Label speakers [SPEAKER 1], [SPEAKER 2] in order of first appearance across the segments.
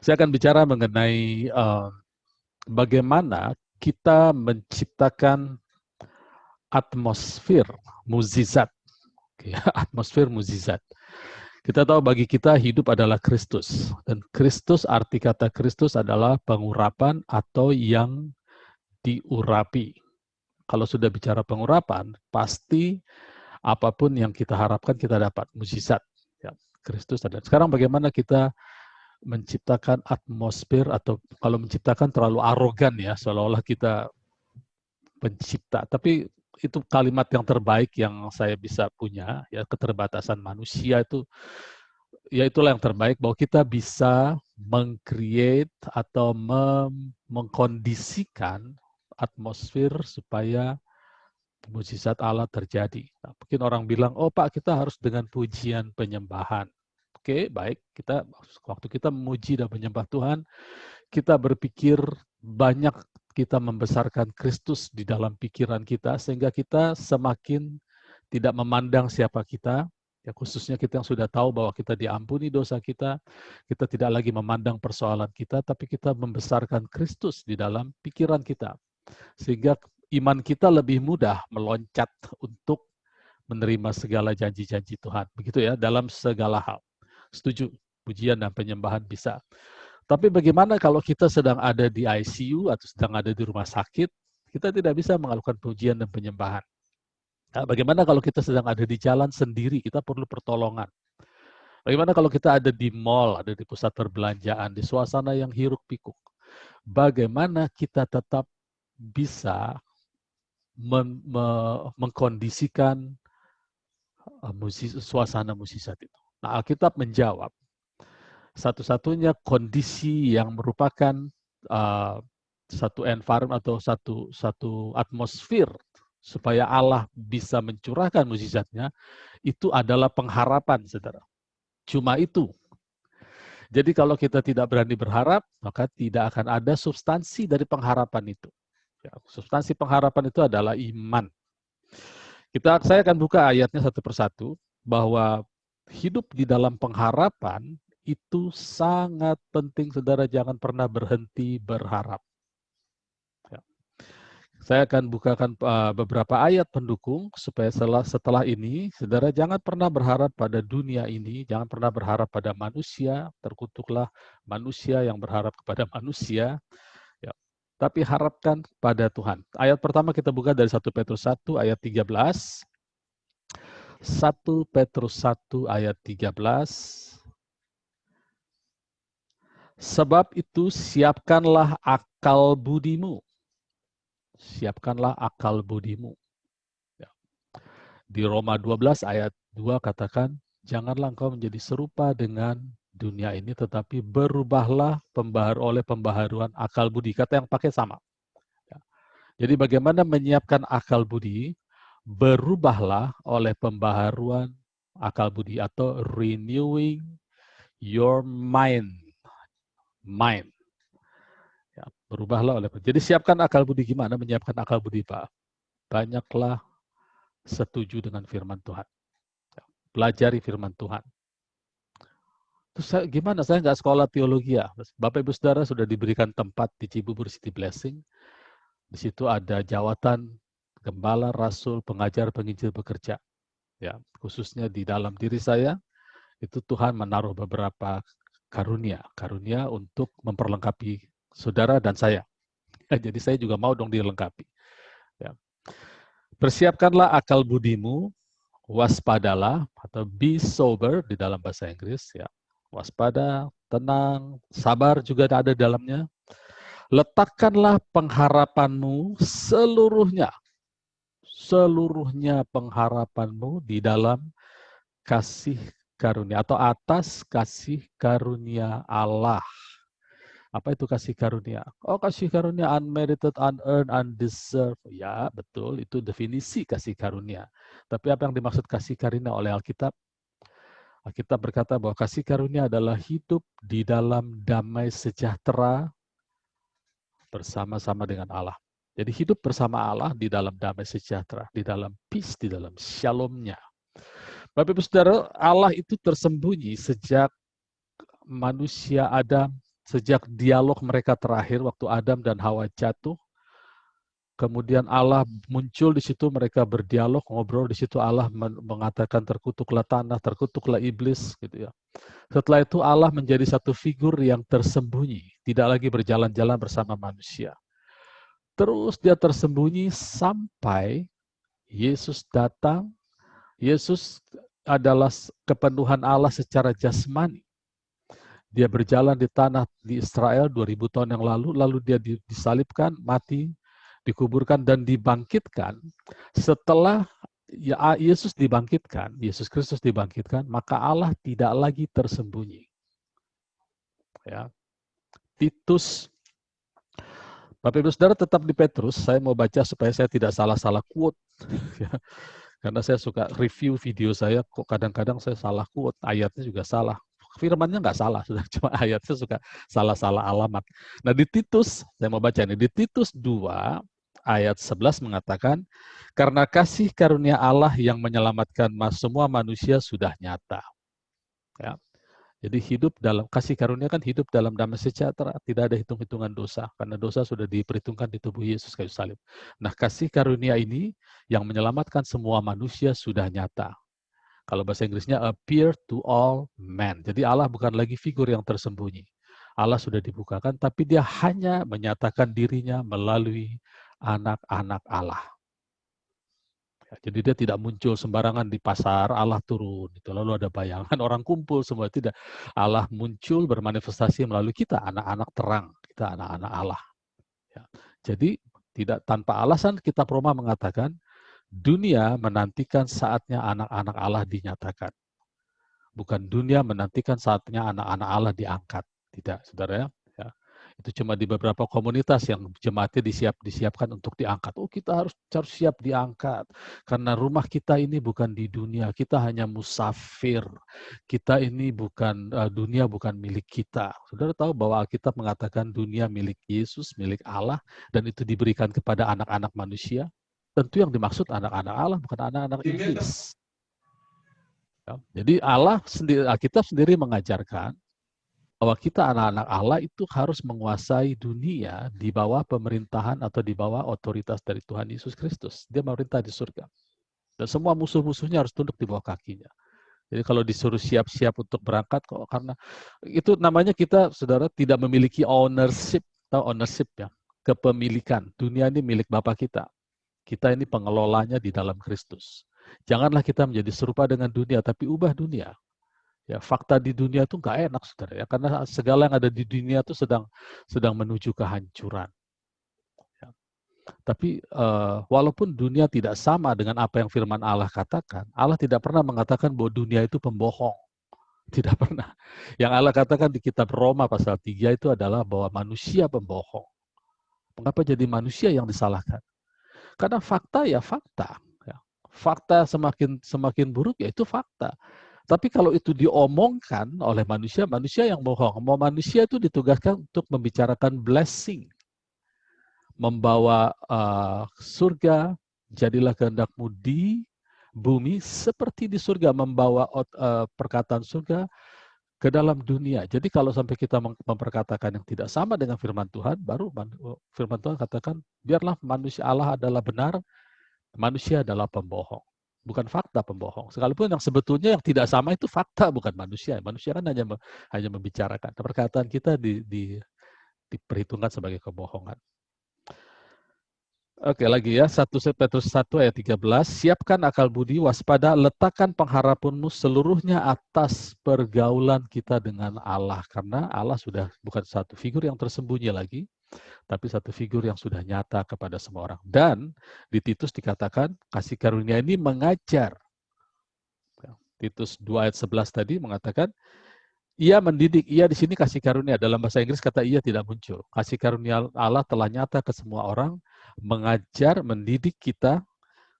[SPEAKER 1] Saya akan bicara mengenai bagaimana kita menciptakan atmosfer mukjizat. Atmosfer mukjizat. Kita tahu bagi kita hidup adalah Kristus. Dan Kristus, arti kata Kristus adalah pengurapan atau yang diurapi. Kalau sudah bicara pengurapan, pasti apapun yang kita harapkan kita dapat, mukjizat. Ya, Kristus ada. Sekarang bagaimana kita menciptakan atmosfer, atau kalau menciptakan terlalu arogan ya, seolah-olah kita pencipta. Tapi itu kalimat yang terbaik yang saya bisa punya, ya, keterbatasan manusia itu, ya itulah yang terbaik, bahwa kita bisa meng-create atau mengkondisikan atmosfer supaya mujizat Allah terjadi. Nah, mungkin orang bilang, oh Pak, kita harus dengan pujian penyembahan. Oke, baik. Waktu kita memuji dan menyembah Tuhan, kita berpikir banyak, kita membesarkan Kristus di dalam pikiran kita, sehingga kita semakin tidak memandang siapa kita, ya khususnya kita yang sudah tahu bahwa kita diampuni dosa kita tidak lagi memandang persoalan kita, tapi kita membesarkan Kristus di dalam pikiran kita. Sehingga iman kita lebih mudah meloncat untuk menerima segala janji-janji Tuhan. Begitu ya, dalam segala hal. Setuju, pujian dan penyembahan bisa. Tapi bagaimana kalau kita sedang ada di ICU atau sedang ada di rumah sakit, kita tidak bisa melakukan pujian dan penyembahan. Nah, bagaimana kalau kita sedang ada di jalan sendiri, kita perlu pertolongan. Bagaimana kalau kita ada di mall, ada di pusat perbelanjaan, di suasana yang hiruk pikuk. Bagaimana kita tetap bisa mengkondisikan suasana mukjizat itu. Nah, Alkitab menjawab, satu-satunya kondisi yang merupakan satu environment atau satu atmosfer supaya Allah bisa mencurahkan mukjizatnya, itu adalah pengharapan, saudara. Cuma itu. Jadi kalau kita tidak berani berharap, maka tidak akan ada substansi dari pengharapan itu. Ya, substansi pengharapan itu adalah iman. Saya akan buka ayatnya satu persatu, bahwa hidup di dalam pengharapan itu sangat penting, saudara. Jangan pernah berhenti berharap. Ya. Saya akan bukakan beberapa ayat pendukung, supaya setelah ini, saudara jangan pernah berharap pada dunia ini, jangan pernah berharap pada manusia, terkutuklah manusia yang berharap kepada manusia, ya. Tapi harapkan pada Tuhan. Ayat pertama kita buka dari 1 Petrus 1 ayat 13. 1 Petrus 1 ayat 13. Sebab itu siapkanlah akal budimu. Siapkanlah akal budimu. Ya. Di Roma 12 ayat 2 katakan, janganlah engkau menjadi serupa dengan dunia ini, tetapi berubahlah oleh pembaharuan akal budi. Kata yang pakai sama. Ya. Jadi bagaimana menyiapkan akal budi? Berubahlah oleh pembaharuan akal budi, atau renewing your mind. Ya, berubahlah oleh. Jadi siapkan akal budi. Gimana menyiapkan akal budi, Pak? Banyaklah setuju dengan firman Tuhan. Ya, pelajari firman Tuhan. Terus gimana? Saya nggak sekolah teologi ya. Bapak Ibu Saudara sudah diberikan tempat di Cibubur City Blessing. Di situ ada jawatan gembala, rasul, pengajar, penginjil bekerja. Ya, khususnya di dalam diri saya, itu Tuhan menaruh beberapa karunia untuk memperlengkapi saudara dan saya. Jadi saya juga mau dong dilengkapi. Ya. Persiapkanlah akal budimu, waspadalah, atau be sober di dalam bahasa Inggris. Ya. Waspada, tenang, sabar juga ada dalamnya. Letakkanlah pengharapanmu seluruhnya pengharapanmu di dalam kasih karunia, atau atas kasih karunia Allah. Apa itu kasih karunia? Oh, kasih karunia unmerited, unearned, undeserved. Ya, betul, itu definisi kasih karunia. Tapi apa yang dimaksud kasih karunia oleh Alkitab? Alkitab berkata bahwa kasih karunia adalah hidup di dalam damai sejahtera bersama-sama dengan Allah. Jadi hidup bersama Allah di dalam damai sejahtera, di dalam peace, di dalam shalom-Nya. Bapak Ibu Saudara, Allah itu tersembunyi sejak manusia Adam sejak dialog mereka terakhir waktu Adam dan Hawa jatuh, kemudian Allah muncul di situ, mereka berdialog, ngobrol di situ. Allah mengatakan terkutuklah tanah, terkutuklah iblis, gitu ya. Setelah itu Allah menjadi satu figur yang tersembunyi, tidak lagi berjalan-jalan bersama manusia. Terus dia tersembunyi sampai Yesus datang. Yesus adalah kepenuhan Allah secara jasmani. Dia berjalan di tanah di Israel 2000 tahun yang lalu dia disalibkan, mati, dikuburkan, dan dibangkitkan. Setelah Yesus dibangkitkan, Yesus Kristus dibangkitkan, maka Allah tidak lagi tersembunyi. Ya. Titus, Bapak Ibu Saudara tetap di Petrus, saya mau baca supaya saya tidak salah-salah quote. Karena saya suka review video saya, kok kadang-kadang saya salah quote, ayatnya juga salah. Firmannya nggak salah, sudah cuma ayatnya suka salah-salah alamat. Nah di Titus, saya mau baca ini, di Titus 2 ayat 11 mengatakan, karena kasih karunia Allah yang menyelamatkan semua manusia sudah nyata. Ya. Jadi hidup dalam kasih karunia kan hidup dalam damai sejahtera, tidak ada hitung-hitungan dosa, karena dosa sudah diperhitungkan di tubuh Yesus kayu salib. Nah kasih karunia ini yang menyelamatkan semua manusia sudah nyata. Kalau bahasa Inggrisnya appear to all men. Jadi Allah bukan lagi figur yang tersembunyi. Allah sudah dibukakan, tapi dia hanya menyatakan dirinya melalui anak-anak Allah. Jadi dia tidak muncul sembarangan di pasar, Allah turun, itu lalu ada bayangan orang kumpul semua, tidak. Allah muncul bermanifestasi melalui kita, anak-anak terang, kita anak-anak Allah. Ya. Jadi tidak tanpa alasan kitab Roma mengatakan dunia menantikan saatnya anak-anak Allah dinyatakan. Bukan dunia menantikan saatnya anak-anak Allah diangkat. Tidak, saudara ya. Itu cuma di beberapa komunitas yang jemaatnya disiapkan untuk diangkat. Oh, kita harus siap diangkat. Karena rumah kita ini bukan di dunia, kita hanya musafir. Kita ini bukan, dunia bukan milik kita. Saudara tahu bahwa Alkitab mengatakan dunia milik Yesus, milik Allah, dan itu diberikan kepada anak-anak manusia. Tentu yang dimaksud anak-anak Allah, bukan anak-anak iblis. Ya, jadi Allah sendiri, Alkitab sendiri mengajarkan bahwa kita anak-anak Allah itu harus menguasai dunia di bawah pemerintahan atau di bawah otoritas dari Tuhan Yesus Kristus. Dia memerintah di surga. Dan semua musuh-musuhnya harus tunduk di bawah kakinya. Jadi kalau disuruh siap-siap untuk berangkat, kok karena itu namanya kita, saudara, tidak memiliki ownership, atau ownership ya, kepemilikan. Dunia ini milik Bapa kita. Kita ini pengelolanya di dalam Kristus. Janganlah kita menjadi serupa dengan dunia, tapi ubah dunia. Ya, fakta di dunia itu nggak enak, saudara ya, karena segala yang ada di dunia itu sedang menuju kehancuran. Ya. Tapi walaupun dunia tidak sama dengan apa yang firman Allah katakan, Allah tidak pernah mengatakan bahwa dunia itu pembohong. Tidak pernah. Yang Allah katakan di kitab Roma pasal 3 itu adalah bahwa manusia pembohong. Mengapa jadi manusia yang disalahkan? Karena fakta ya fakta. Ya. Fakta semakin buruk ya itu fakta. Tapi kalau itu diomongkan oleh manusia, manusia yang bohong. Manusia itu ditugaskan untuk membicarakan blessing. Membawa surga, jadilah kehendakmu di bumi seperti di surga. Membawa perkataan surga ke dalam dunia. Jadi kalau sampai kita memperkatakan yang tidak sama dengan firman Tuhan, baru firman Tuhan katakan, biarlah manusia Allah adalah benar, manusia adalah pembohong. Bukan fakta pembohong. Sekalipun yang sebetulnya yang tidak sama itu fakta, bukan manusia. Manusia kan hanya membicarakan. Perkataan kita diperhitungkan sebagai kebohongan. Oke, lagi ya. 1 Petrus 1 ayat 13. Siapkan akal budi, waspada, letakkan pengharapanmu seluruhnya atas pergaulan kita dengan Allah. Karena Allah sudah bukan satu figur yang tersembunyi lagi, tapi satu figur yang sudah nyata kepada semua orang. Dan di Titus dikatakan kasih karunia ini mengajar. Titus 2 ayat 11 tadi mengatakan ia mendidik, ia di sini kasih karunia. Dalam bahasa Inggris kata ia tidak muncul. Kasih karunia Allah telah nyata ke semua orang, mengajar, mendidik kita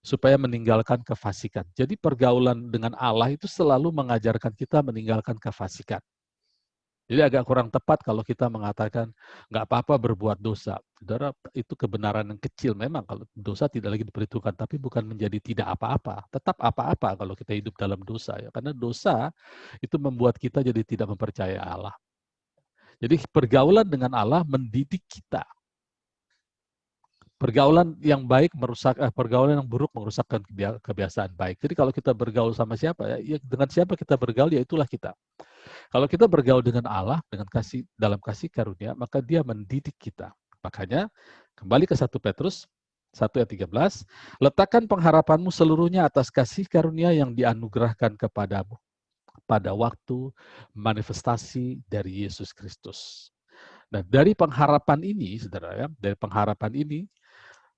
[SPEAKER 1] supaya meninggalkan kefasikan. Jadi pergaulan dengan Allah itu selalu mengajarkan kita meninggalkan kefasikan. Jadi agak kurang tepat kalau kita mengatakan nggak apa-apa berbuat dosa. Saudara, itu kebenaran yang kecil memang kalau dosa tidak lagi diperhitungkan, tapi bukan menjadi tidak apa-apa. Tetap apa-apa kalau kita hidup dalam dosa ya. Karena dosa itu membuat kita jadi tidak mempercayai Allah. Jadi pergaulan dengan Allah mendidik kita. Pergaulan yang baik pergaulan yang buruk merusakkan kebiasaan baik. Jadi kalau kita bergaul sama siapa, ya dengan siapa kita bergaul, ya itulah kita. Kalau kita bergaul dengan Allah, dengan dalam kasih karunia, maka Dia mendidik kita. Makanya kembali ke 1 Petrus 1 ayat 13, letakkan pengharapanmu seluruhnya atas kasih karunia yang dianugerahkan kepadamu pada waktu manifestasi dari Yesus Kristus. Nah, dari pengharapan ini, saudara ya, dari pengharapan ini,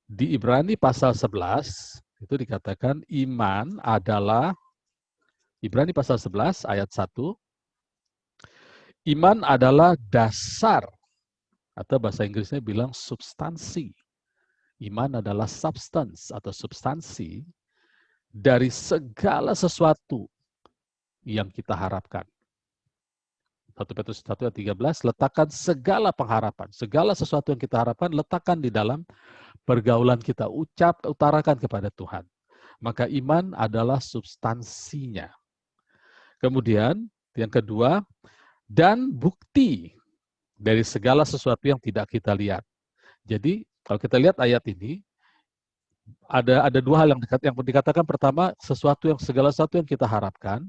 [SPEAKER 1] di Ibrani pasal 11, itu dikatakan iman adalah, Ibrani pasal 11 ayat 1, iman adalah dasar, atau bahasa Inggrisnya bilang substansi. Iman adalah substance atau substansi dari segala sesuatu yang kita harapkan. 1 Petrus 1 ayat 13, letakkan segala pengharapan, segala sesuatu yang kita harapkan, letakkan di dalam pergaulan kita, utarakan kepada Tuhan. Maka iman adalah substansinya. Kemudian, yang kedua, dan bukti dari segala sesuatu yang tidak kita lihat. Jadi, kalau kita lihat ayat ini, ada dua hal yang dikatakan. Pertama, segala sesuatu yang kita harapkan,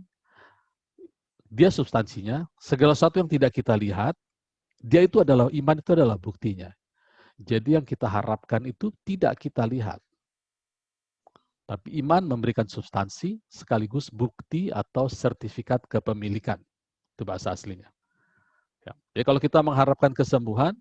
[SPEAKER 1] dia substansinya. Segala sesuatu yang tidak kita lihat, iman itu adalah buktinya. Jadi yang kita harapkan itu tidak kita lihat. Tapi iman memberikan substansi sekaligus bukti atau sertifikat kepemilikan. Itu bahasa aslinya. Ya. Jadi kalau kita mengharapkan kesembuhan,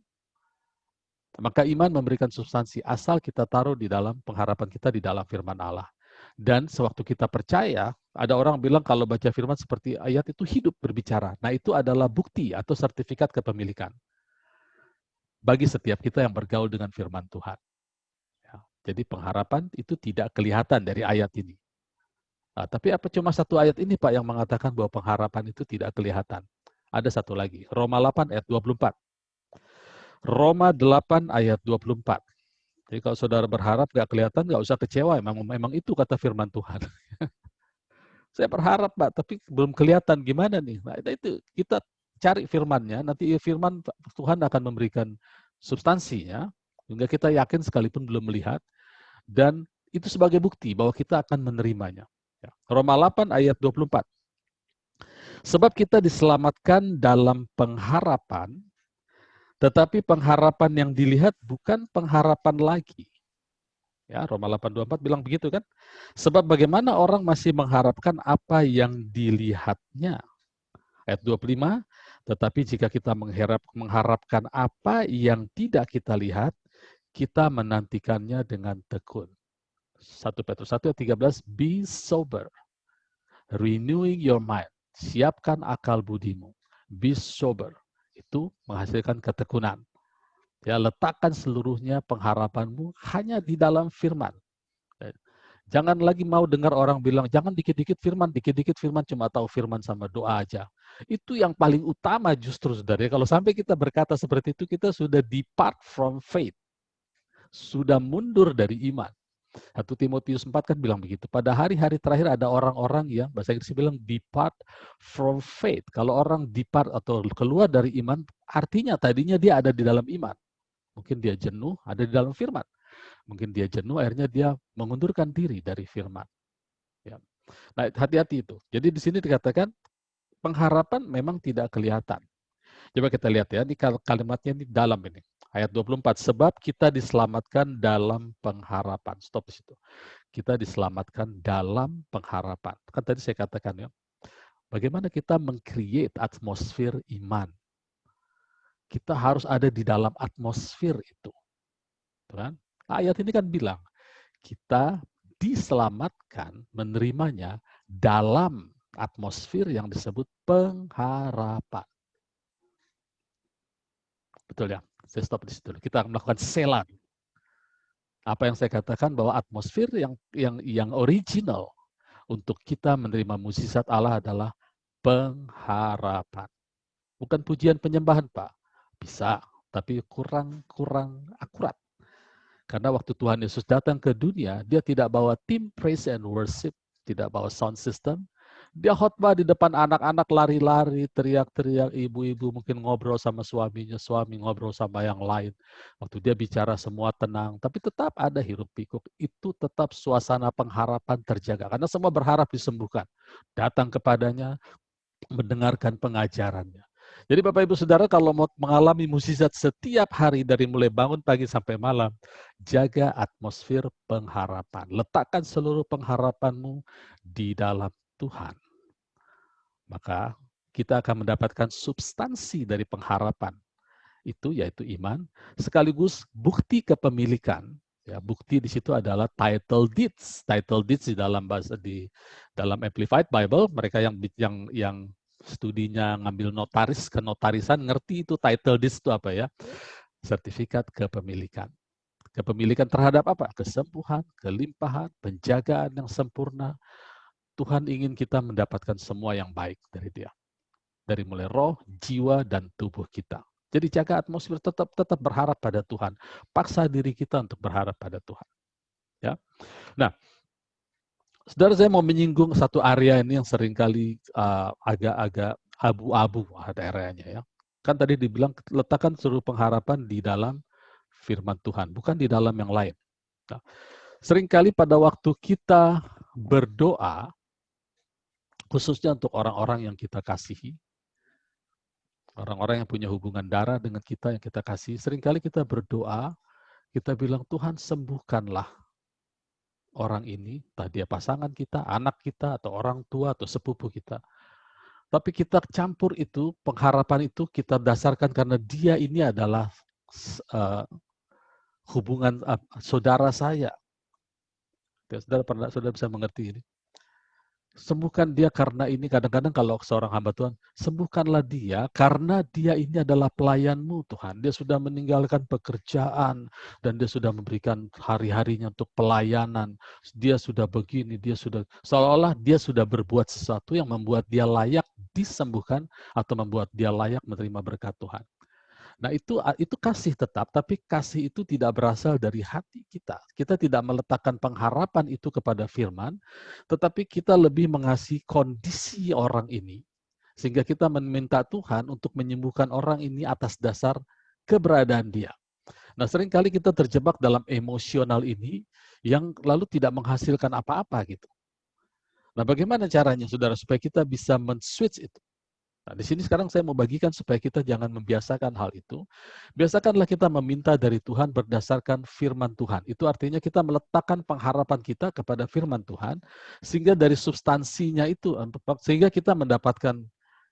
[SPEAKER 1] maka iman memberikan substansi asal kita taruh di dalam pengharapan kita di dalam firman Allah. Dan sewaktu kita percaya, ada orang bilang kalau baca firman seperti ayat itu hidup berbicara. Nah, itu adalah bukti atau sertifikat kepemilikan bagi setiap kita yang bergaul dengan firman Tuhan. Ya. Jadi pengharapan itu tidak kelihatan dari ayat ini. Nah, tapi apa cuma satu ayat ini, Pak, yang mengatakan bahwa pengharapan itu tidak kelihatan? Ada satu lagi, Roma 8 ayat 24. Roma 8 ayat 24. Jadi kalau saudara berharap nggak kelihatan, nggak usah kecewa. Memang itu kata firman Tuhan. Saya berharap, Pak, tapi belum kelihatan gimana nih. Nah, itu kita cari firman-Nya, nanti firman Tuhan akan memberikan substansinya, sehingga kita yakin sekalipun belum melihat, dan itu sebagai bukti bahwa kita akan menerimanya. Roma 8 ayat 24. Sebab kita diselamatkan dalam pengharapan, tetapi pengharapan yang dilihat bukan pengharapan lagi. Ya, Roma 8:24 bilang begitu kan? Sebab bagaimana orang masih mengharapkan apa yang dilihatnya. Ayat 25, tetapi jika kita mengharapkan apa yang tidak kita lihat, kita menantikannya dengan tekun. 1 Petrus 1 ayat 13, be sober, renewing your mind. Siapkan akal budimu. Be sober. Itu menghasilkan ketekunan. Ya, letakkan seluruhnya pengharapanmu hanya di dalam firman. Jangan lagi mau dengar orang bilang, jangan dikit-dikit firman cuma tahu firman sama doa aja. Itu yang paling utama justru, saudara. Kalau sampai kita berkata seperti itu, kita sudah depart from faith. Sudah mundur dari iman. 1 Timotius 4 kan bilang begitu. Pada hari-hari terakhir ada orang-orang yang, bahasa Inggris bilang, depart from faith. Kalau orang depart atau keluar dari iman, artinya tadinya dia ada di dalam iman. Mungkin dia jenuh, ada di dalam firman. Mungkin dia jenuh, akhirnya dia mengundurkan diri dari firman. Ya. Nah, hati-hati itu. Jadi di sini dikatakan, pengharapan memang tidak kelihatan. Coba kita lihat ya, ini kalimatnya ini dalam ini. Ayat 24, sebab kita diselamatkan dalam pengharapan. Stop di situ. Kita diselamatkan dalam pengharapan. Kan tadi saya katakan ya, bagaimana kita meng-create atmosfer iman. Kita harus ada di dalam atmosfer itu. Kan? Ayat ini kan bilang, kita diselamatkan, menerimanya dalam atmosfer yang disebut pengharapan. Betul ya? Saya stop di situ. Kita melakukan selang. Apa yang saya katakan bahwa atmosfer yang original untuk kita menerima mukjizat Allah adalah pengharapan. Bukan pujian penyembahan, Pak. Bisa, tapi kurang akurat. Karena waktu Tuhan Yesus datang ke dunia, dia tidak bawa tim praise and worship, tidak bawa sound system, Dia khotbah di depan anak-anak lari-lari, teriak-teriak, ibu-ibu mungkin ngobrol sama suaminya, suami ngobrol sama yang lain. Waktu dia bicara semua tenang, tapi tetap ada hiruk-pikuk. Itu tetap suasana pengharapan terjaga, karena semua berharap disembuhkan. Datang kepadanya, mendengarkan pengajarannya. Jadi Bapak Ibu Saudara, kalau mau mengalami mukjizat setiap hari dari mulai bangun pagi sampai malam, jaga atmosfer pengharapan. Letakkan seluruh pengharapanmu di dalam Tuhan. Maka kita akan mendapatkan substansi dari pengharapan. Itu yaitu iman, sekaligus bukti kepemilikan. Ya, bukti di situ adalah title deeds. Title deeds di dalam bahasa di dalam Amplified Bible, mereka yang studinya ngambil notaris kenotarisan ngerti itu title deeds itu apa ya? Sertifikat kepemilikan. Kepemilikan terhadap apa? Kesembuhan, kelimpahan, penjagaan yang sempurna. Tuhan ingin kita mendapatkan semua yang baik dari Dia. Dari mulai roh, jiwa, dan tubuh kita. Jadi jaga atmosfer, tetap berharap pada Tuhan. Paksa diri kita untuk berharap pada Tuhan. Ya. Nah, saudara, saya mau menyinggung satu area ini yang seringkali agak-agak abu-abu daerahnya ya. Kan tadi dibilang letakkan seluruh pengharapan di dalam firman Tuhan, bukan di dalam yang lain. Nah, seringkali pada waktu kita berdoa, khususnya untuk orang-orang yang kita kasihi, orang-orang yang punya hubungan darah dengan kita yang kita kasih, seringkali kita berdoa, kita bilang, Tuhan sembuhkanlah orang ini, entah dia pasangan kita, anak kita, atau orang tua, atau sepupu kita. Tapi kita campur itu, pengharapan itu kita dasarkan karena dia ini adalah hubungan saudara saya. Saudara bisa mengerti ini. Sembuhkan dia karena ini, kadang-kadang kalau seorang hamba Tuhan, sembuhkanlah dia karena dia ini adalah pelayanmu Tuhan. Dia sudah meninggalkan pekerjaan dan dia sudah memberikan hari-harinya untuk pelayanan. Dia sudah begini, dia sudah seolah-olah dia sudah berbuat sesuatu yang membuat dia layak disembuhkan atau membuat dia layak menerima berkat Tuhan. Nah, itu kasih tetap, tapi kasih itu tidak berasal dari hati kita. Kita tidak meletakkan pengharapan itu kepada firman, tetapi kita lebih mengasihi kondisi orang ini, sehingga kita meminta Tuhan untuk menyembuhkan orang ini atas dasar keberadaan dia. Nah, seringkali kita terjebak dalam emosional ini yang lalu tidak menghasilkan apa-apa gitu. Nah, bagaimana caranya, saudara, supaya kita bisa men-switch itu? Nah, di sini sekarang saya mau bagikan supaya kita jangan membiasakan hal itu. Biasakanlah kita meminta dari Tuhan berdasarkan firman Tuhan. Itu artinya kita meletakkan pengharapan kita kepada firman Tuhan, sehingga dari substansinya itu, sehingga kita mendapatkan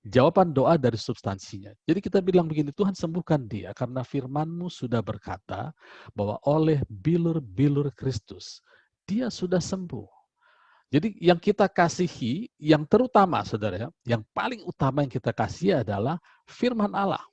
[SPEAKER 1] jawaban doa dari substansinya. Jadi kita bilang begini, Tuhan sembuhkan dia, karena firman-Mu sudah berkata bahwa oleh bilur-bilur Kristus, dia sudah sembuh. Jadi yang kita kasihi, yang terutama saudara, yang paling utama yang kita kasih adalah firman Allah.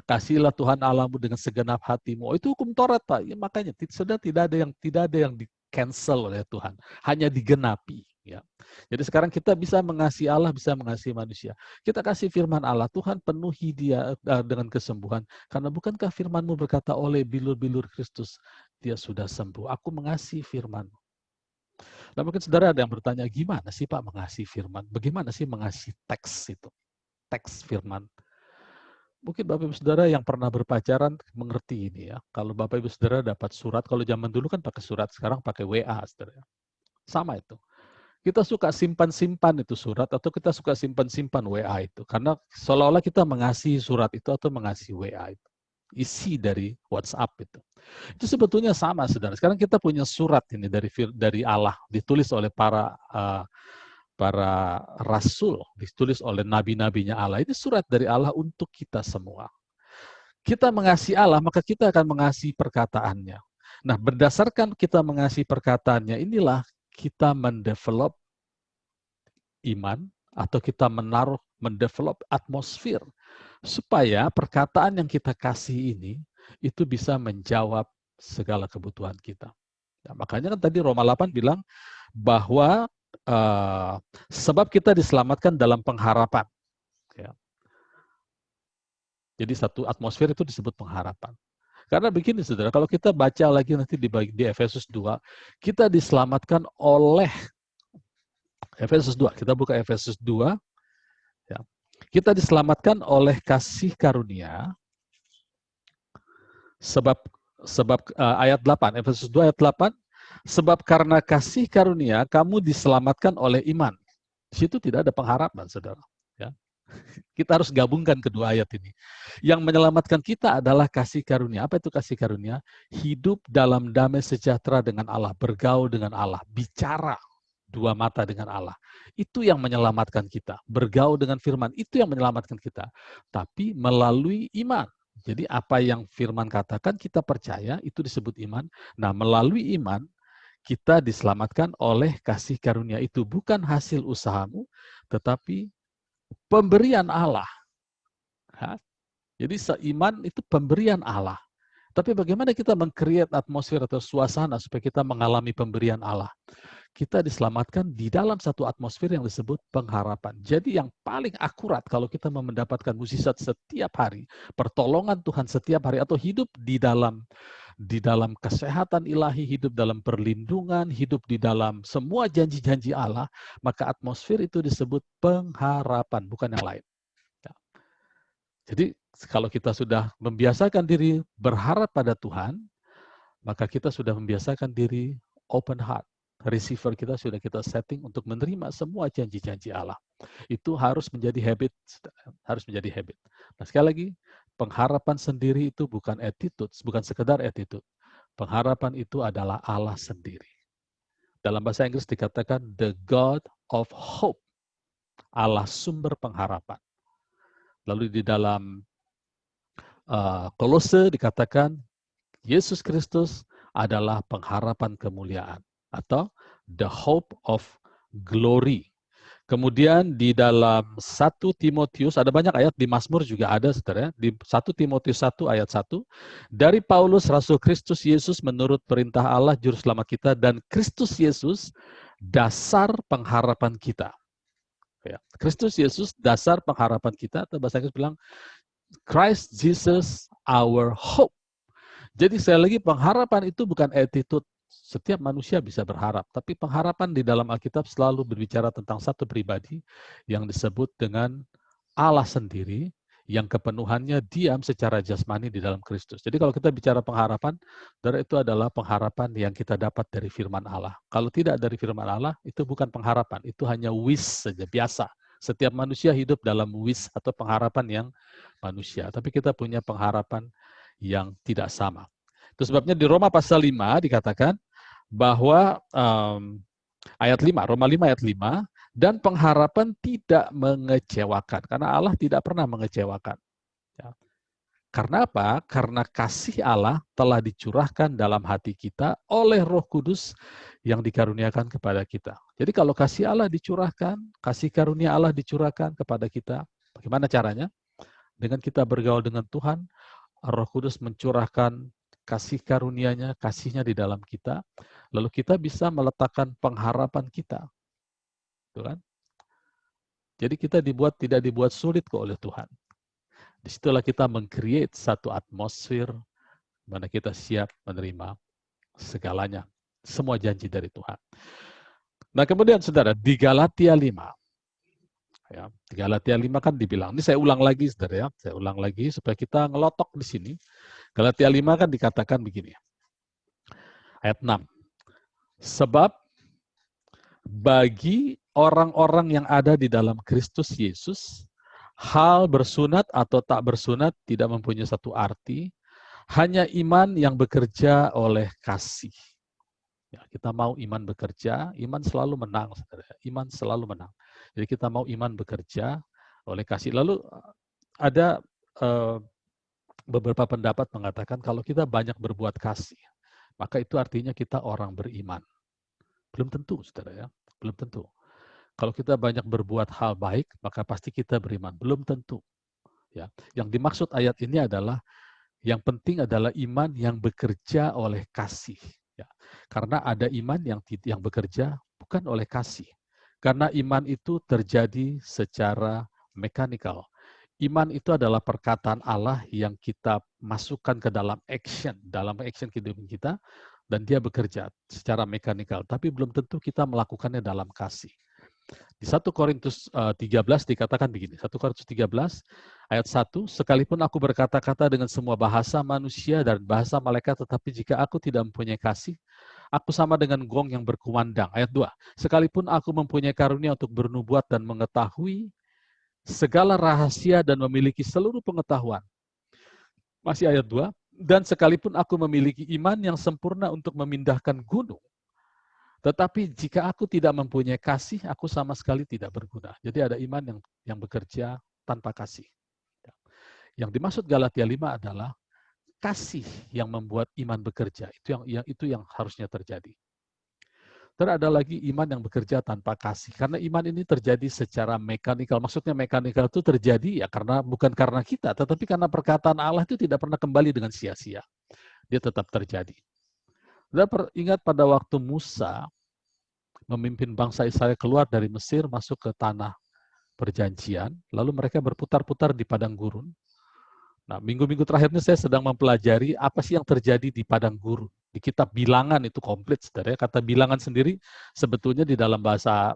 [SPEAKER 1] Kasihlah Tuhan Allahmu dengan segenap hatimu. Oh, itu hukum Taurat, Pak. Ya, makanya sudah tidak ada yang di cancel oleh Tuhan, hanya digenapi. Ya. Jadi sekarang kita bisa mengasihi Allah, bisa mengasihi manusia. Kita kasih firman Allah, Tuhan penuhi dia dengan kesembuhan. Karena bukankah firman-Mu berkata oleh bilur-bilur Kristus, dia sudah sembuh. Aku mengasihi firman-Mu. Nah, mungkin saudara ada yang bertanya, gimana sih Pak mengasihi firman? Bagaimana sih mengasihi teks itu? Teks firman. Mungkin Bapak Ibu Saudara yang pernah berpacaran mengerti ini ya. Kalau Bapak Ibu Saudara dapat surat, kalau zaman dulu kan pakai surat, sekarang pakai WA, saudara. Sama itu. Kita suka simpan-simpan itu surat, atau kita suka simpan-simpan WA itu. Karena seolah-olah kita mengasihi surat itu atau mengasihi WA itu. Isi dari WhatsApp itu. Itu sebetulnya sama, saudara. Sekarang kita punya surat ini dari Allah, ditulis oleh para rasul, ditulis oleh nabi-nabinya Allah. Ini surat dari Allah untuk kita semua. Kita mengasihi Allah, maka kita akan mengasihi perkataannya. Nah, berdasarkan kita mengasihi perkataannya, inilah kita mendevelop iman, atau kita mendevelop atmosfer, supaya perkataan yang kita kasih ini, itu bisa menjawab segala kebutuhan kita. Nah, makanya kan tadi Roma 8 bilang bahwa sebab kita diselamatkan dalam pengharapan. Ya. Jadi satu atmosfer itu disebut pengharapan. Karena begini saudara, kalau kita baca lagi nanti di Efesus 2, kita diselamatkan oleh Efesus 2, kita buka Efesus 2. Ya. Kita diselamatkan oleh kasih karunia, sebab ayat 8, Efesus 2 ayat 8, sebab karena kasih karunia kamu diselamatkan oleh iman. Di situ tidak ada pengharapan, saudara. Ya. Kita harus gabungkan kedua ayat ini. Yang menyelamatkan kita adalah kasih karunia. Apa itu kasih karunia? Hidup dalam damai sejahtera dengan Allah, bergaul dengan Allah, bicara dua mata dengan Allah. Itu yang menyelamatkan kita. Bergaul dengan firman, itu yang menyelamatkan kita. Tapi melalui iman. Jadi apa yang firman katakan kita percaya, itu disebut iman. Nah, melalui iman, kita diselamatkan oleh kasih karunia itu. Bukan hasil usahamu, tetapi pemberian Allah. Jadi seiman itu pemberian Allah. Tapi bagaimana kita meng-create atmosfer atau suasana supaya kita mengalami pemberian Allah? Kita diselamatkan di dalam satu atmosfer yang disebut pengharapan. Jadi yang paling akurat kalau kita mendapatkan mukjizat setiap hari, pertolongan Tuhan setiap hari, atau hidup di dalam kesehatan ilahi, hidup dalam perlindungan, hidup di dalam semua janji-janji Allah, maka atmosfer itu disebut pengharapan, bukan yang lain. Jadi kalau kita sudah membiasakan diri berharap pada Tuhan, maka kita sudah membiasakan diri open heart. Receiver kita sudah kita setting untuk menerima semua janji-janji Allah. Itu harus menjadi habit, harus menjadi habit. Nah, sekali lagi, pengharapan sendiri itu bukan attitude, bukan sekedar attitude. Pengharapan itu adalah Allah sendiri. Dalam bahasa Inggris dikatakan the God of hope, Allah sumber pengharapan. Lalu di dalam Kolose dikatakan Yesus Kristus adalah pengharapan kemuliaan atau the hope of glory. Kemudian di dalam 1 Timotius, ada banyak ayat, di Mazmur juga ada, saudara. Di 1 Timotius 1 ayat 1, dari Paulus, Rasul Kristus Yesus menurut perintah Allah, Juru Selamat kita, dan Kristus Yesus, dasar pengharapan kita. Kristus Yesus, dasar pengharapan kita, atau bahasa Inggris bilang, Christ Jesus, our hope. Jadi sekali lagi, pengharapan itu bukan attitude. Setiap manusia bisa berharap, tapi pengharapan di dalam Alkitab selalu berbicara tentang satu pribadi yang disebut dengan Allah sendiri, yang kepenuhannya diam secara jasmani di dalam Kristus. Jadi kalau kita bicara pengharapan, itu adalah pengharapan yang kita dapat dari firman Allah. Kalau tidak dari firman Allah, itu bukan pengharapan, itu hanya wish saja, biasa. Setiap manusia hidup dalam wish atau pengharapan yang manusia, tapi kita punya pengharapan yang tidak sama. Itu sebabnya di Roma pasal 5 dikatakan bahwa ayat 5, Roma 5 ayat 5, dan pengharapan tidak mengecewakan, karena Allah tidak pernah mengecewakan. Ya. Karena apa? Karena kasih Allah telah dicurahkan dalam hati kita oleh Roh Kudus yang dikaruniakan kepada kita. Jadi kalau kasih Allah dicurahkan, kasih karunia Allah dicurahkan kepada kita, bagaimana caranya? Dengan kita bergaul dengan Tuhan, Roh Kudus mencurahkan kasih karunia-Nya, kasih-Nya di dalam kita, lalu kita bisa meletakkan pengharapan kita. Tuh kan? Jadi kita tidak dibuat sulit kok oleh Tuhan. Disitulah kita meng-create satu atmosfer mana kita siap menerima segalanya, semua janji dari Tuhan. Nah kemudian saudara, di Galatia 5, ya, di Galatia 5 kan dibilang, ini saya ulang lagi saudara ya, saya ulang lagi supaya kita ngelotok di sini. Galatia 5 kan dikatakan begini, ayat 6. Sebab bagi orang-orang yang ada di dalam Kristus Yesus, hal bersunat atau tak bersunat tidak mempunyai satu arti, hanya iman yang bekerja oleh kasih. Ya, kita mau iman bekerja, iman selalu menang, saudara. Iman selalu menang. Jadi kita mau iman bekerja oleh kasih. Lalu ada beberapa pendapat mengatakan kalau kita banyak berbuat kasih, maka itu artinya kita orang beriman. Belum tentu, saudara ya. Belum tentu. Kalau kita banyak berbuat hal baik, maka pasti kita beriman. Belum tentu. Ya. Yang dimaksud ayat ini adalah, yang penting adalah iman yang bekerja oleh kasih. Ya. Karena ada iman yang bekerja bukan oleh kasih. Karena iman itu terjadi secara mekanikal. Iman itu adalah perkataan Allah yang kita masukkan ke dalam action kehidupan kita, dan dia bekerja secara mekanikal. Tapi belum tentu kita melakukannya dalam kasih. Di 1 Korintus 13 dikatakan begini, 1 Korintus 13 ayat 1, sekalipun aku berkata-kata dengan semua bahasa manusia dan bahasa malaikat, tetapi jika aku tidak mempunyai kasih, aku sama dengan gong yang berkumandang. Ayat 2, sekalipun aku mempunyai karunia untuk bernubuat dan mengetahui segala rahasia dan memiliki seluruh pengetahuan. Masih ayat 2, dan sekalipun aku memiliki iman yang sempurna untuk memindahkan gunung, tetapi jika aku tidak mempunyai kasih, aku sama sekali tidak berguna. Jadi ada iman yang bekerja tanpa kasih. Yang dimaksud Galatia 5 adalah kasih yang membuat iman bekerja. Itu yang harusnya terjadi. Terus ada lagi iman yang bekerja tanpa kasih. Karena iman ini terjadi secara mekanikal. Maksudnya mekanikal itu terjadi ya bukan karena kita, tetapi karena perkataan Allah itu tidak pernah kembali dengan sia-sia. Dia tetap terjadi. Dan ingat pada waktu Musa memimpin bangsa Israel keluar dari Mesir masuk ke tanah perjanjian, lalu mereka berputar-putar di padang gurun. Nah, minggu-minggu terakhirnya saya sedang mempelajari apa sih yang terjadi di padang gurun. Di kitab Bilangan itu komplit, saudara. Kata Bilangan sendiri sebetulnya di dalam bahasa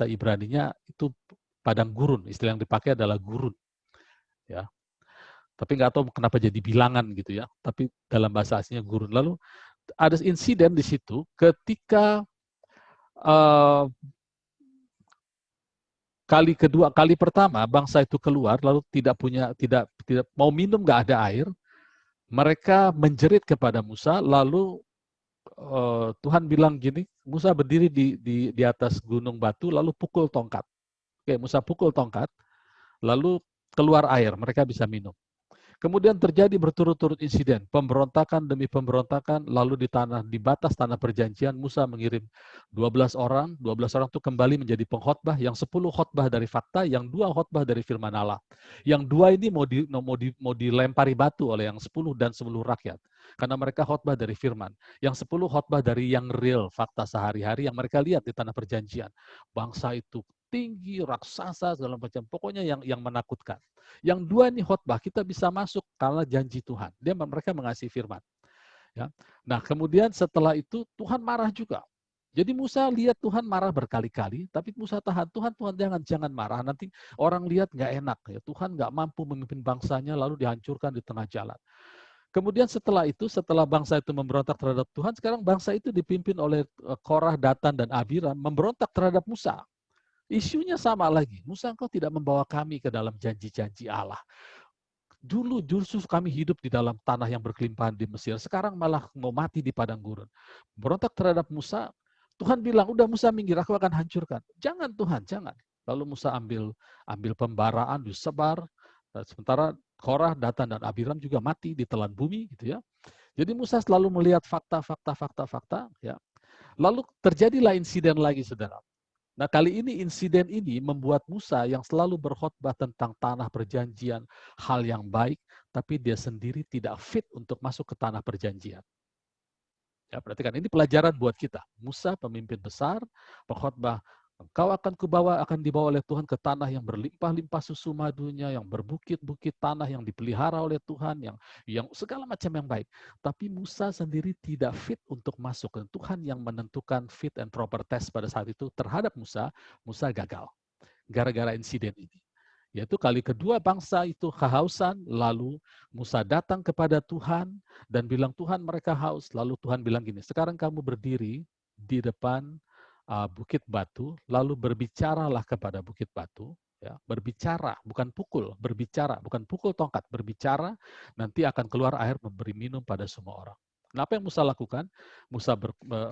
[SPEAKER 1] Ibraninya itu padang gurun. Istilah yang dipakai adalah gurun. Ya. Tapi nggak tahu kenapa jadi bilangan gitu ya. Tapi dalam bahasa aslinya gurun. Lalu ada insiden di situ ketika kali pertama bangsa itu keluar lalu tidak mau minum, nggak ada air, mereka menjerit kepada Musa, lalu Tuhan bilang gini, Musa berdiri di atas gunung batu lalu pukul tongkat. Oke, Musa pukul tongkat, lalu keluar air, mereka bisa minum. Kemudian terjadi berturut-turut insiden, pemberontakan demi pemberontakan, lalu di batas tanah perjanjian, Musa mengirim 12 orang itu kembali menjadi pengkhotbah, yang 10 khotbah dari fakta, yang 2 khotbah dari firman Allah. Yang 2 ini mau dilempari batu oleh yang 10 dan seluruh rakyat, karena mereka khotbah dari firman. Yang 10 khotbah dari yang real, fakta sehari-hari yang mereka lihat di tanah perjanjian. Bangsa itu tinggi, raksasa, segala macam. Pokoknya yang menakutkan. Yang 2 nih khotbah, kita bisa masuk karena janji Tuhan. Mereka mengasihi firman. Ya. Nah, kemudian setelah itu Tuhan marah juga. Jadi Musa lihat Tuhan marah berkali-kali, tapi Musa tahan. Tuhan jangan marah, nanti orang lihat nggak enak. Ya. Tuhan nggak mampu memimpin bangsanya, lalu dihancurkan di tengah jalan. Kemudian setelah bangsa itu memberontak terhadap Tuhan, sekarang bangsa itu dipimpin oleh Korah, Datan, dan Abiram memberontak terhadap Musa. Isunya sama lagi. Musa, engkau tidak membawa kami ke dalam janji-janji Allah. Dulu justru kami hidup di dalam tanah yang berkelimpahan di Mesir. Sekarang malah mau mati di padang gurun. Berontak terhadap Musa, Tuhan bilang, udah Musa minggir, aku akan hancurkan. Jangan Tuhan, jangan. Lalu Musa ambil pembaraan, disebar. Sementara Korah, Datan, dan Abiram juga mati ditelan bumi, gitu ya. Jadi Musa selalu melihat fakta, ya. Lalu terjadilah insiden lagi, saudara. Nah, kali ini insiden ini membuat Musa yang selalu berkhotbah tentang tanah perjanjian, hal yang baik, tapi dia sendiri tidak fit untuk masuk ke tanah perjanjian. Ya, perhatikan, ini pelajaran buat kita. Musa pemimpin besar, berkhotbah, engkau akan dibawa oleh Tuhan ke tanah yang berlimpah-limpah susu madunya, yang berbukit-bukit, tanah yang dipelihara oleh Tuhan, yang segala macam yang baik. Tapi Musa sendiri tidak fit untuk masuk. Dan Tuhan yang menentukan fit and proper test pada saat itu terhadap Musa gagal. Gara-gara insiden ini. Yaitu kali kedua bangsa itu kehausan, lalu Musa datang kepada Tuhan dan bilang, Tuhan mereka haus. Lalu Tuhan bilang gini, sekarang kamu berdiri di depan bukit batu, lalu berbicaralah kepada bukit batu, ya, berbicara, bukan pukul, berbicara, bukan pukul tongkat, berbicara, nanti akan keluar air memberi minum pada semua orang. Nah, apa yang Musa lakukan? Musa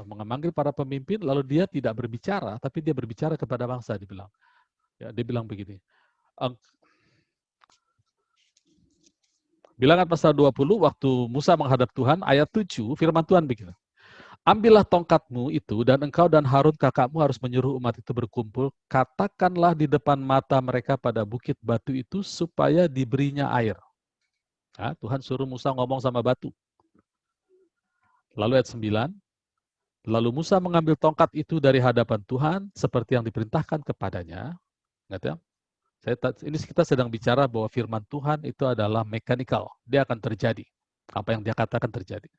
[SPEAKER 1] memanggil para pemimpin, lalu dia tidak berbicara, tapi dia berbicara kepada bangsa, dia bilang begini, Bilangan pasal 20, waktu Musa menghadap Tuhan, ayat 7, firman Tuhan begini, ambillah tongkatmu itu dan engkau dan Harun kakakmu harus menyuruh umat itu berkumpul. Katakanlah di depan mata mereka pada bukit batu itu supaya diberinya air. Nah, Tuhan suruh Musa ngomong sama batu. Lalu ayat 9, lalu Musa mengambil tongkat itu dari hadapan Tuhan seperti yang diperintahkan kepadanya. Ingat ya? Ini kita sedang bicara bahwa firman Tuhan itu adalah mekanikal. Dia akan terjadi. Apa yang dia katakan terjadi.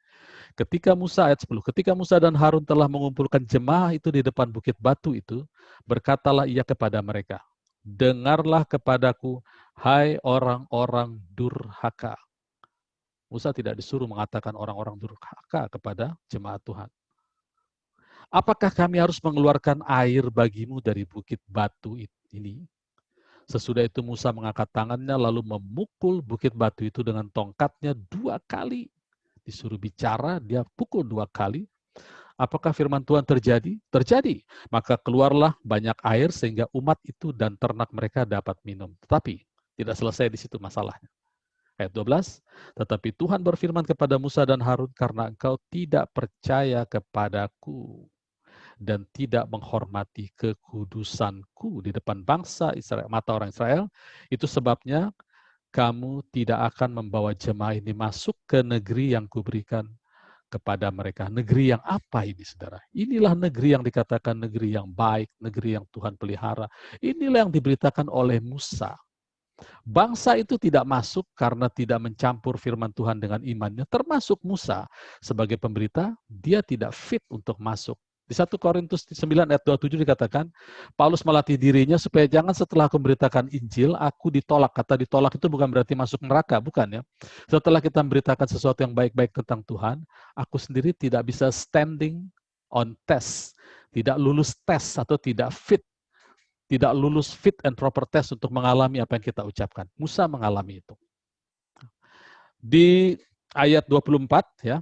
[SPEAKER 1] Ketika Musa, ayat 10, ketika Musa dan Harun telah mengumpulkan jemaah itu di depan bukit batu itu, berkatalah ia kepada mereka, dengarlah kepadaku, hai orang-orang durhaka. Musa tidak disuruh mengatakan orang-orang durhaka kepada jemaat Tuhan. Apakah kami harus mengeluarkan air bagimu dari bukit batu ini? Sesudah itu Musa mengangkat tangannya lalu memukul bukit batu itu dengan tongkatnya 2 kali. Disuruh bicara, dia pukul 2 kali. Apakah firman Tuhan terjadi? Terjadi. Maka keluarlah banyak air sehingga umat itu dan ternak mereka dapat minum. Tetapi tidak selesai di situ masalahnya. Ayat 12, tetapi Tuhan berfirman kepada Musa dan Harun, karena engkau tidak percaya kepadaku dan tidak menghormati kekudusanku di depan bangsa Israel, mata orang Israel, itu sebabnya kamu tidak akan membawa jemaah ini masuk ke negeri yang kuberikan kepada mereka. Negeri yang apa ini, saudara? Inilah negeri yang dikatakan negeri yang baik, negeri yang Tuhan pelihara. Inilah yang diberitakan oleh Musa. Bangsa itu tidak masuk karena tidak mencampur firman Tuhan dengan imannya, termasuk Musa sebagai pemberita, dia tidak fit untuk masuk. Di 1 Korintus 9 ayat 27 dikatakan, Paulus melatih dirinya supaya jangan setelah aku memberitakan Injil, aku ditolak. Kata ditolak itu bukan berarti masuk neraka, bukan ya. Setelah kita memberitakan sesuatu yang baik-baik tentang Tuhan, aku sendiri tidak bisa standing on test, tidak lulus tes atau tidak fit, tidak lulus fit and proper test untuk mengalami apa yang kita ucapkan. Musa mengalami itu. Di ayat 24 ya,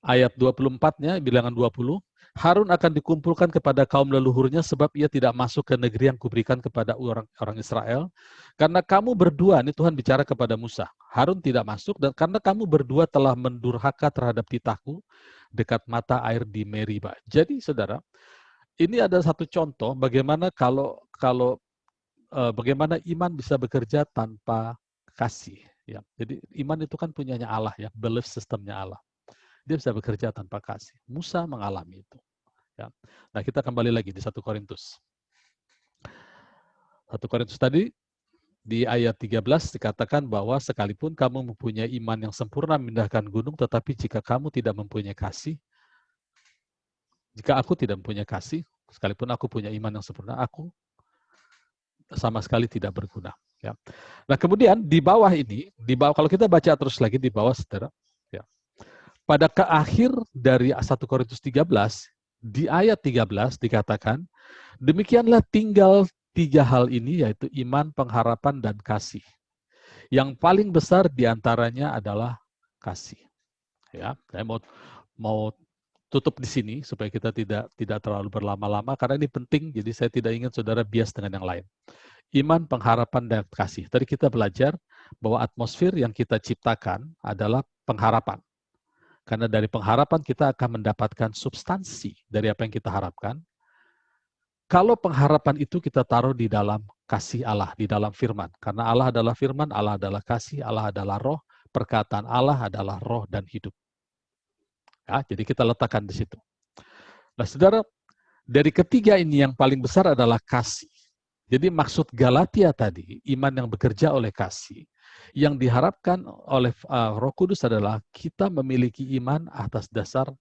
[SPEAKER 1] ayat 24-nya, bilangan 20, Harun akan dikumpulkan kepada kaum leluhurnya sebab ia tidak masuk ke negeri yang kuberikan kepada orang Israel. Karena kamu berdua, ini Tuhan bicara kepada Musa, Harun tidak masuk, dan karena kamu berdua telah mendurhaka terhadap titahku dekat mata air di Meriba. Jadi saudara, ini ada satu contoh bagaimana bagaimana iman bisa bekerja tanpa kasih. Ya. Jadi iman itu kan punyanya Allah ya, belief systemnya Allah. Dia bisa bekerja tanpa kasih. Musa mengalami itu. Ya. Nah kita kembali lagi di 1 Korintus. 1 Korintus tadi di ayat 13 dikatakan bahwa sekalipun kamu mempunyai iman yang sempurna memindahkan gunung, tetapi jika kamu tidak mempunyai kasih, jika aku tidak mempunyai kasih, sekalipun aku punya iman yang sempurna, aku sama sekali tidak berguna. Ya. Nah kemudian di bawah ini, di bawah kalau kita baca terus lagi di bawah, saudara, ya. Pada akhir dari 1 Korintus 13, di ayat 13 dikatakan, demikianlah tinggal 3 hal ini, yaitu iman, pengharapan, dan kasih. Yang paling besar diantaranya adalah kasih. Ya, saya mau tutup di sini supaya kita tidak terlalu berlama-lama karena ini penting. Jadi saya tidak ingin saudara bias dengan yang lain. Iman, pengharapan, dan kasih. Tadi kita belajar bahwa atmosfer yang kita ciptakan adalah pengharapan. Karena dari pengharapan kita akan mendapatkan substansi dari apa yang kita harapkan. Kalau pengharapan itu kita taruh di dalam kasih Allah, di dalam firman. Karena Allah adalah firman, Allah adalah kasih, Allah adalah roh, perkataan Allah adalah roh dan hidup. Ya, jadi kita letakkan di situ. Nah, saudara, dari ketiga ini yang paling besar adalah kasih. Jadi maksud Galatia tadi, iman yang bekerja oleh kasih, yang diharapkan oleh Roh Kudus adalah kita memiliki iman atas dasar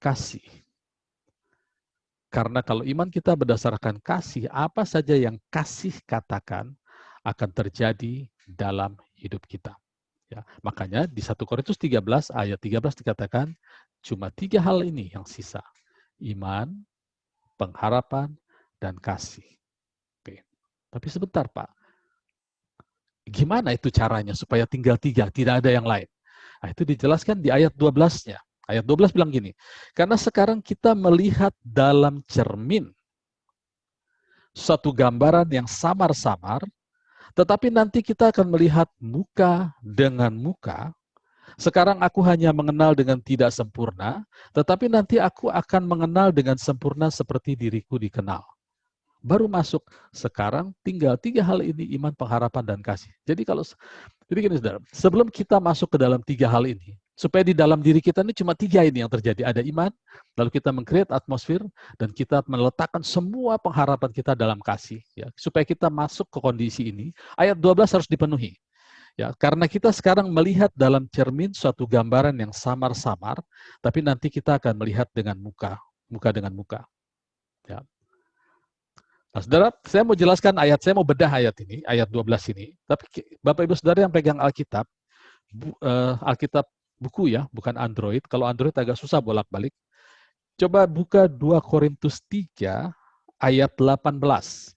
[SPEAKER 1] kasih. Karena kalau iman kita berdasarkan kasih, apa saja yang kasih katakan akan terjadi dalam hidup kita. Ya, makanya di 1 Korintus 13 ayat 13 dikatakan cuma 3 hal ini yang sisa. Iman, pengharapan, dan kasih. Oke. Tapi sebentar Pak, gimana itu caranya supaya tinggal 3, tidak ada yang lain? Nah, itu dijelaskan di ayat 12-nya. Ayat 12 bilang gini, karena sekarang kita melihat dalam cermin satu gambaran yang samar-samar, tetapi nanti kita akan melihat muka dengan muka. Sekarang aku hanya mengenal dengan tidak sempurna, tetapi nanti aku akan mengenal dengan sempurna seperti diriku dikenal. Baru masuk, sekarang tinggal 3 hal ini, iman, pengharapan, dan kasih. Jadi gini saudara, sebelum kita masuk ke dalam 3 hal ini, supaya di dalam diri kita ini cuma 3 ini yang terjadi. Ada iman, lalu kita meng-create atmosfer, dan kita meletakkan semua pengharapan kita dalam kasih. Ya, supaya kita masuk ke kondisi ini, ayat 12 harus dipenuhi. Ya, karena kita sekarang melihat dalam cermin suatu gambaran yang samar-samar, tapi nanti kita akan melihat dengan muka dengan muka. Ya. Nah, saudara, saya mau jelaskan ayat, saya mau bedah ayat ini, ayat 12 ini. Tapi Bapak Ibu Saudara yang pegang Alkitab, Alkitab buku ya, bukan Android. Kalau Android agak susah bolak-balik. Coba buka 2 Korintus 3 ayat 18.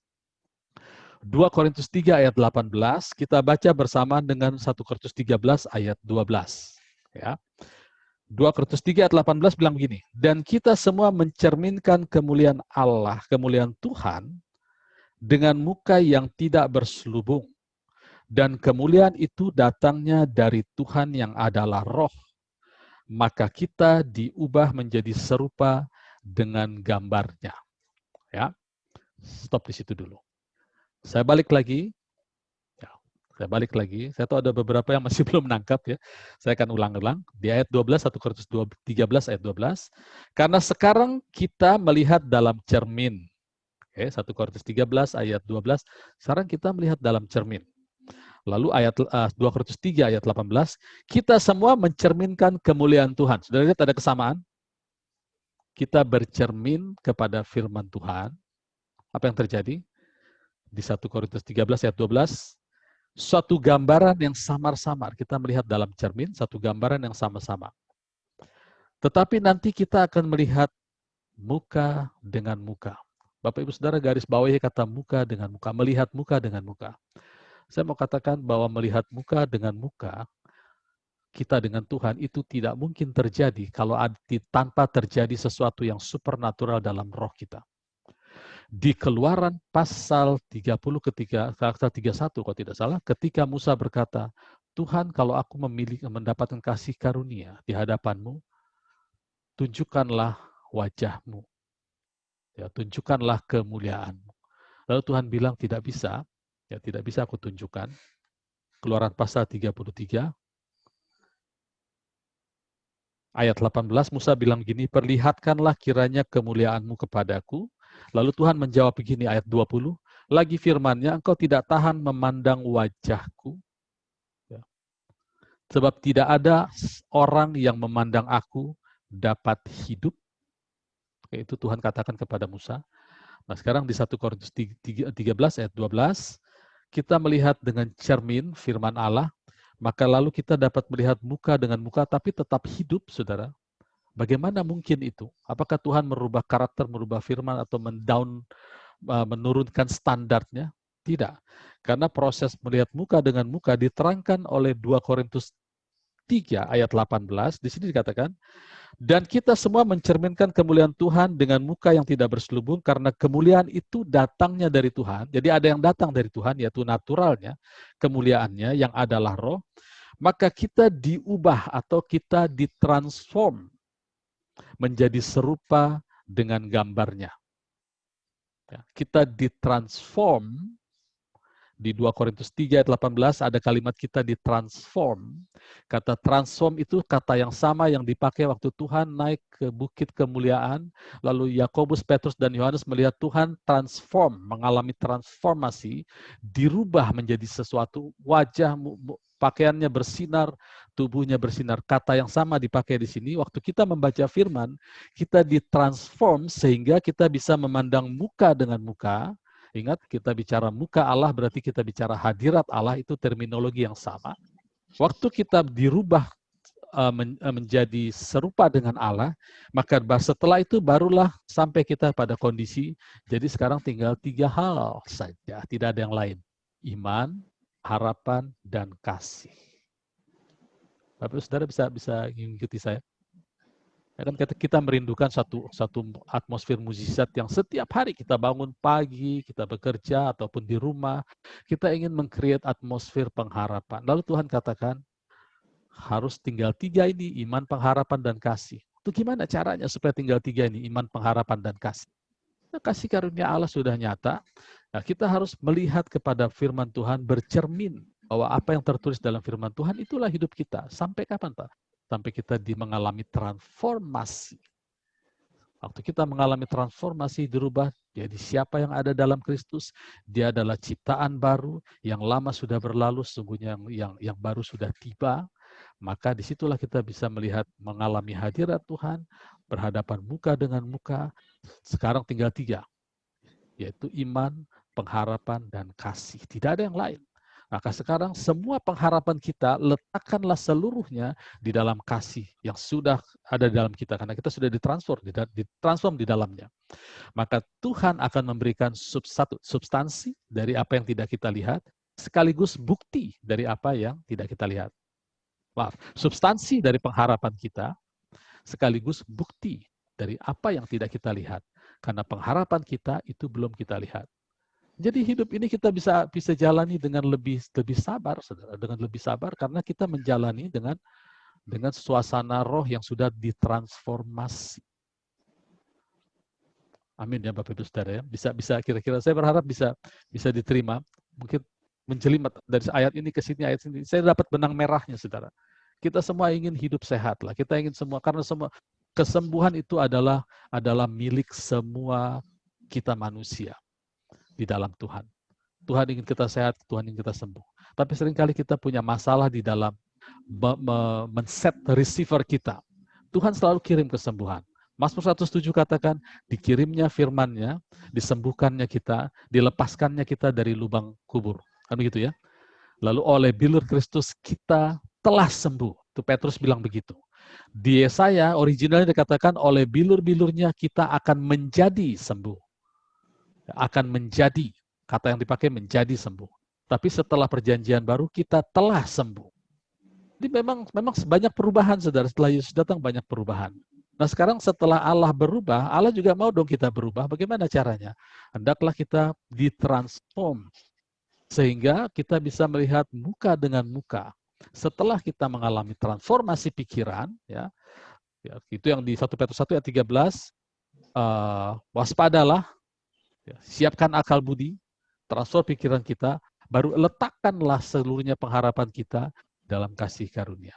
[SPEAKER 1] 2 Korintus 3 ayat 18, kita baca bersama dengan 1 Korintus 13 ayat 12. Ya. 2 Korintus 3 ayat 18 bilang begini, dan kita semua mencerminkan kemuliaan Allah, kemuliaan Tuhan, dengan muka yang tidak berselubung. Dan kemuliaan itu datangnya dari Tuhan yang adalah roh. Maka kita diubah menjadi serupa dengan gambarnya. Ya, stop di situ dulu. Saya balik lagi. Saya tahu ada beberapa yang masih belum nangkap ya. Saya akan ulang-ulang. Di ayat 12, 1 Korintus 13 ayat 12. Karena sekarang kita melihat dalam cermin. 1 Korintus 13 ayat 12. Sekarang kita melihat dalam cermin. Lalu ayat 2 Korintus 3 ayat 18. Kita semua mencerminkan kemuliaan Tuhan. Sudah lihat ada kesamaan? Kita bercermin kepada firman Tuhan. Apa yang terjadi? Di 1 Korintus 13 ayat 12. Suatu gambaran yang samar-samar. Kita melihat dalam cermin satu gambaran yang sama-sama. Tetapi nanti kita akan melihat muka dengan muka. Bapak Ibu Saudara garis bawahi kata muka dengan muka, melihat muka dengan muka. Saya mau katakan bahwa melihat muka dengan muka, kita dengan Tuhan itu tidak mungkin terjadi kalau tanpa terjadi sesuatu yang supernatural dalam roh kita. Di Keluaran pasal 30 pasal 31 kalau tidak salah, ketika Musa berkata, Tuhan kalau aku mendapatkan kasih karunia di hadapanmu, tunjukkanlah wajahmu. Ya, tunjukkanlah kemuliaanmu. Lalu Tuhan bilang tidak bisa, ya tidak bisa aku tunjukkan. Keluaran pasal 33 ayat 18 Musa bilang gini, perlihatkanlah kiranya kemuliaanmu kepadaku. Lalu Tuhan menjawab begini ayat 20, lagi firman-Nya, engkau tidak tahan memandang wajahku. Ya. Sebab tidak ada orang yang memandang aku dapat hidup. Itu Tuhan katakan kepada Musa. Nah sekarang di 1 Korintus 13 ayat 12, kita melihat dengan cermin firman Allah, maka lalu kita dapat melihat muka dengan muka tapi tetap hidup, saudara. Bagaimana mungkin itu? Apakah Tuhan merubah karakter, merubah firman, atau menurunkan standarnya? Tidak. Karena proses melihat muka dengan muka diterangkan oleh 2 Korintus 3 ayat 18. Di sini dikatakan, dan kita semua mencerminkan kemuliaan Tuhan dengan muka yang tidak berselubung, karena kemuliaan itu datangnya dari Tuhan. Jadi ada yang datang dari Tuhan, yaitu naturalnya, kemuliaannya yang adalah roh. Maka kita diubah atau kita ditransform menjadi serupa dengan gambarnya. Ya, kita ditransform. Di 2 Korintus 3 ayat 18 ada kalimat kita ditransform. Kata transform itu kata yang sama yang dipakai waktu Tuhan naik ke bukit kemuliaan. Lalu Yakobus, Petrus, dan Yohanes melihat Tuhan transform, mengalami transformasi, dirubah menjadi sesuatu, wajah, pakaiannya bersinar, tubuhnya bersinar. Kata yang sama dipakai di sini. Waktu kita membaca firman, kita ditransform sehingga kita bisa memandang muka dengan muka. Ingat, kita bicara muka Allah berarti kita bicara hadirat Allah, itu terminologi yang sama. Waktu kita dirubah menjadi serupa dengan Allah, maka setelah itu barulah sampai kita pada kondisi, jadi sekarang tinggal 3 hal saja, tidak ada yang lain. Iman, harapan, dan kasih. Bapak Saudara bisa mengikuti saya? Ya kan kita merindukan satu atmosfer mukjizat yang setiap hari kita bangun pagi, kita bekerja ataupun di rumah, kita ingin meng-create atmosfer pengharapan. Lalu Tuhan katakan, harus tinggal 3 ini, iman, pengharapan, dan kasih. Itu gimana caranya supaya tinggal 3 ini, iman, pengharapan, dan kasih? Nah, kasih karunia Allah sudah nyata. Nah, kita harus melihat kepada firman Tuhan, bercermin bahwa apa yang tertulis dalam firman Tuhan itulah hidup kita. Sampai kapan, Pak? Sampai kita mengalami transformasi. Waktu kita mengalami transformasi, dirubah jadi siapa yang ada dalam Kristus, dia adalah ciptaan baru, yang lama sudah berlalu, sesungguhnya yang baru sudah tiba. Maka disitulah kita bisa melihat, mengalami hadirat Tuhan, berhadapan muka dengan muka. Sekarang tinggal 3, yaitu iman, pengharapan, dan kasih. Tidak ada yang lain. Maka sekarang semua pengharapan kita letakkanlah seluruhnya di dalam kasih yang sudah ada di dalam kita. Karena kita sudah ditransform di dalamnya. Maka Tuhan akan memberikan substansi dari apa yang tidak kita lihat, sekaligus bukti dari apa yang tidak kita lihat. Maaf, substansi dari pengharapan kita, sekaligus bukti dari apa yang tidak kita lihat. Karena pengharapan kita itu belum kita lihat. Jadi hidup ini kita bisa jalani dengan lebih sabar, saudara, dengan lebih sabar karena kita menjalani dengan suasana roh yang sudah ditransformasi. Amin ya Bapak Ibu Saudara ya. Bisa kira-kira saya berharap bisa diterima. Mungkin menjelimet dari ayat ini ke sini, ayat sini. Saya dapat benang merahnya, Saudara. Kita semua ingin hidup sehat lah. Kita ingin semua, karena semua kesembuhan itu adalah milik semua kita manusia di dalam Tuhan. Tuhan ingin kita sehat, Tuhan ingin kita sembuh. Tapi seringkali kita punya masalah di dalam men-set receiver kita. Tuhan selalu kirim kesembuhan. Mazmur 107 katakan, dikirimnya firman-Nya, disembuhkannya kita, dilepaskannya kita dari lubang kubur. Kan begitu ya? Lalu oleh bilur Kristus kita telah sembuh. Itu Petrus bilang begitu. Di Yesaya originalnya dikatakan oleh bilur-bilurnya kita akan menjadi sembuh. Akan menjadi, kata yang dipakai menjadi sembuh. Tapi setelah perjanjian baru kita telah sembuh. Jadi memang banyak perubahan, saudara. Setelah Yesus datang banyak perubahan. Nah sekarang setelah Allah berubah, Allah juga mau dong kita berubah. Bagaimana caranya? Hendaklah kita ditransform sehingga kita bisa melihat muka dengan muka. Setelah kita mengalami transformasi pikiran, ya itu yang di 1 Petrus 1 ayat 13, waspadalah, ya, siapkan akal budi, transfer pikiran kita, baru letakkanlah seluruhnya pengharapan kita dalam kasih karunia.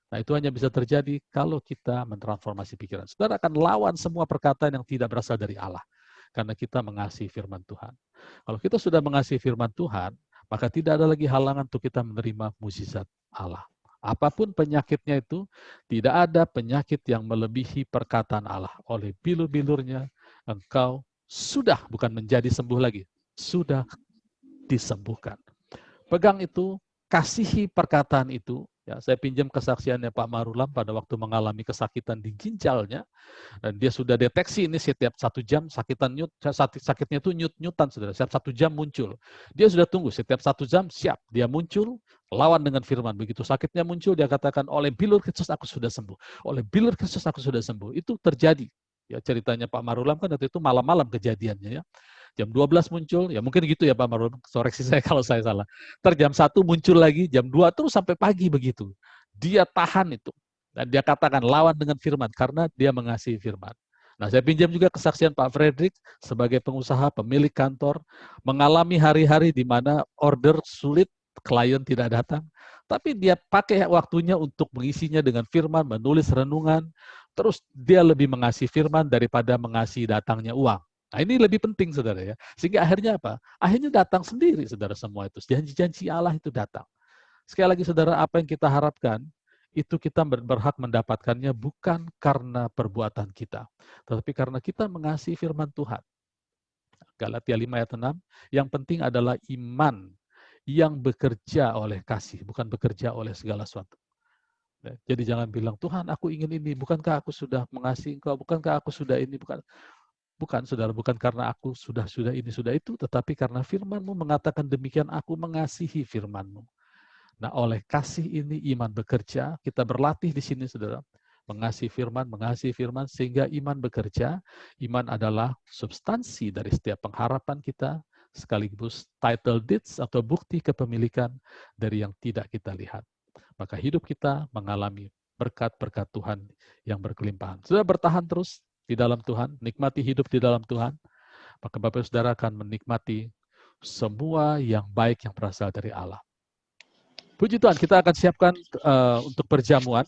[SPEAKER 1] Nah itu hanya bisa terjadi kalau kita mentransformasi pikiran. Saudara akan lawan semua perkataan yang tidak berasal dari Allah. Karena kita mengasihi firman Tuhan. Kalau kita sudah mengasihi firman Tuhan, maka tidak ada lagi halangan untuk kita menerima mukjizat Allah. Apapun penyakitnya itu, tidak ada penyakit yang melebihi perkataan Allah. Oleh bilur-bilurnya, engkau sudah, bukan menjadi sembuh lagi, sudah disembuhkan. Pegang itu, kasihi perkataan itu. Ya, saya pinjam kesaksiannya Pak Marulam pada waktu mengalami kesakitan di ginjalnya, dan dia sudah deteksi ini setiap 1 jam sakitnya itu nyut-nyutan, saudara. Setiap 1 jam muncul. Dia sudah tunggu setiap 1 jam siap dia muncul, lawan dengan firman. Begitu sakitnya muncul, dia katakan oleh bilur Kristus aku sudah sembuh. Oleh bilur Kristus aku sudah sembuh. Itu terjadi. Ya ceritanya Pak Marulam kan waktu itu malam-malam kejadiannya ya. Jam 12 muncul, ya mungkin gitu ya Pak Marun, koreksi saya kalau saya salah. Jam 1 muncul lagi, jam 2 terus sampai pagi begitu. Dia tahan itu. Dan dia katakan lawan dengan firman, karena dia mengasihi firman. Nah saya pinjam juga kesaksian Pak Frederick sebagai pengusaha, pemilik kantor, mengalami hari-hari di mana order sulit, klien tidak datang, tapi dia pakai waktunya untuk mengisinya dengan firman, menulis renungan, terus dia lebih mengasihi firman daripada mengasihi datangnya uang. Nah ini lebih penting saudara ya. Sehingga akhirnya apa? Akhirnya datang sendiri saudara semua itu. Janji-janji Allah itu datang. Sekali lagi saudara, apa yang kita harapkan, itu kita berhak mendapatkannya bukan karena perbuatan kita. Tetapi karena kita mengasihi firman Tuhan. Galatia 5 ayat 6, yang penting adalah iman yang bekerja oleh kasih, bukan bekerja oleh segala sesuatu. Jadi jangan bilang, Tuhan aku ingin ini, bukankah aku sudah mengasihi engkau, bukankah aku sudah ini, Bukan, saudara, bukan karena aku sudah ini, sudah itu, tetapi karena firman-Mu mengatakan demikian, aku mengasihi firman-Mu. Nah, oleh kasih ini iman bekerja, kita berlatih di sini, saudara, mengasihi firman, sehingga iman bekerja. Iman adalah substansi dari setiap pengharapan kita, sekaligus title deeds atau bukti kepemilikan dari yang tidak kita lihat. Maka hidup kita mengalami berkat-berkat Tuhan yang berkelimpahan. Sudah bertahan terus di dalam Tuhan, nikmati hidup di dalam Tuhan, maka Bapak Saudara akan menikmati semua yang baik yang berasal dari Allah. Puji Tuhan, kita akan siapkan untuk perjamuan.